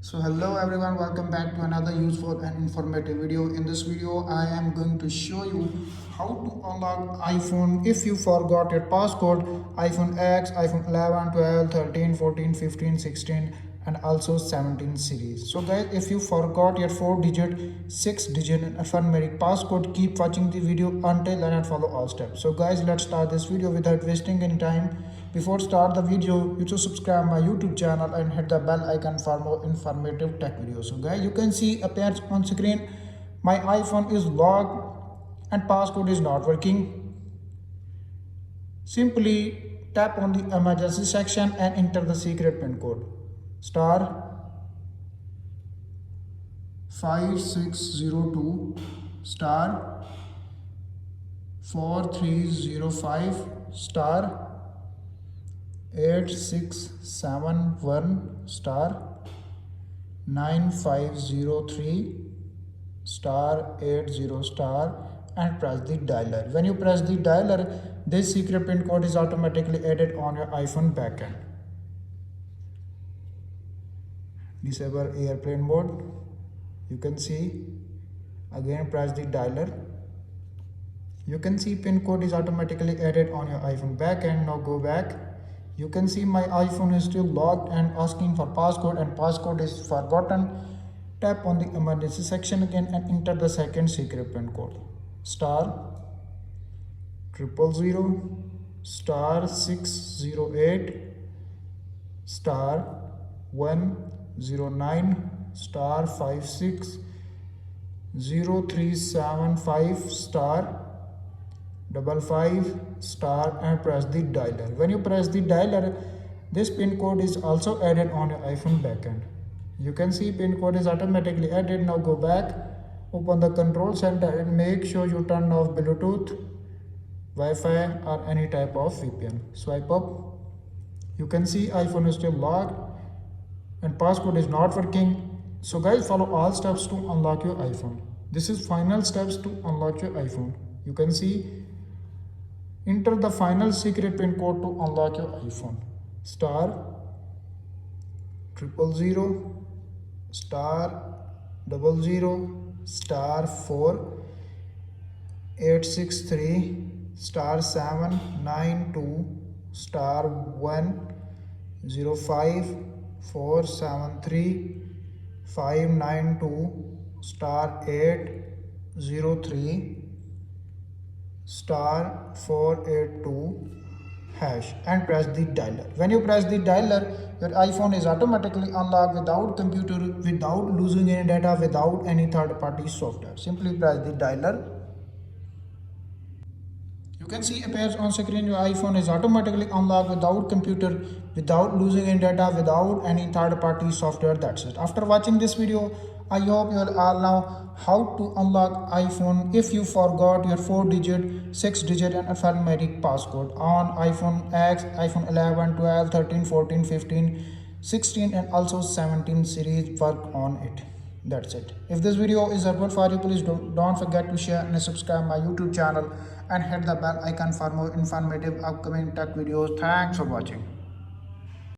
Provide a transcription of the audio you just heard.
So hello everyone, welcome back to another useful and informative video. In this video I am going to show you how to unlock iPhone if you forgot your passcode. iPhone X, iPhone 11, 12, 13, 14, 15, 16 and also 17 series. So guys, if you forgot your 4-digit, 6-digit and alphanumeric passcode, keep watching the video until and follow all steps. So guys, let's start this video without wasting any time. Before start the video, you should subscribe my YouTube channel and hit the bell icon for more informative tech videos. So guys, you can see appears on screen my iPhone is locked and passcode is not working. Simply tap on the emergency section and enter the secret pin code *5602 *4305 *8671 *9503 *80 and press the dialer. When you press the dialer, this secret pin code is automatically added on your iPhone backend. Disable airplane mode. You can see, again press the dialer. You can see pin code is automatically added on your iPhone backend. Now go back. You can see my iPhone is still locked and asking for passcode, and passcode is forgotten. Tap on the emergency section again and enter the second secret pin code *000 *608 *109 *56 0375 *55 and press the dialer. When you press the dialer, this pin code is also added on your iPhone backend. You can see pin code is automatically added. Now go back, open the control center and make sure you turn off Bluetooth, Wi-Fi or any type of VPN. Swipe up. You can see iPhone is still locked and passcode is not working. So guys, follow all steps to unlock your iPhone. This is final steps to unlock your iPhone. You can see, enter the final secret pin code to unlock your iPhone *000 *00 *4 863 *792 *105 473 592 *803 *482 hash and press the dialer. When you press the dialer, your iPhone is automatically unlocked without computer, without losing any data, without any third-party software. Simply press the dialer. You can see appears on screen your iPhone is automatically unlocked without computer, without losing any data, without any third-party software. That's it. After watching this video, I hope you all know how to unlock iPhone if you forgot your 4-digit, 6-digit and alphanumeric passcode on iPhone X, iPhone 11, 12, 13, 14, 15, 16 and also 17 series. Work on it. That's it. If this video is helpful for you, please don't forget to share and subscribe my YouTube channel and hit the bell icon for more informative upcoming tech videos. Thanks for watching.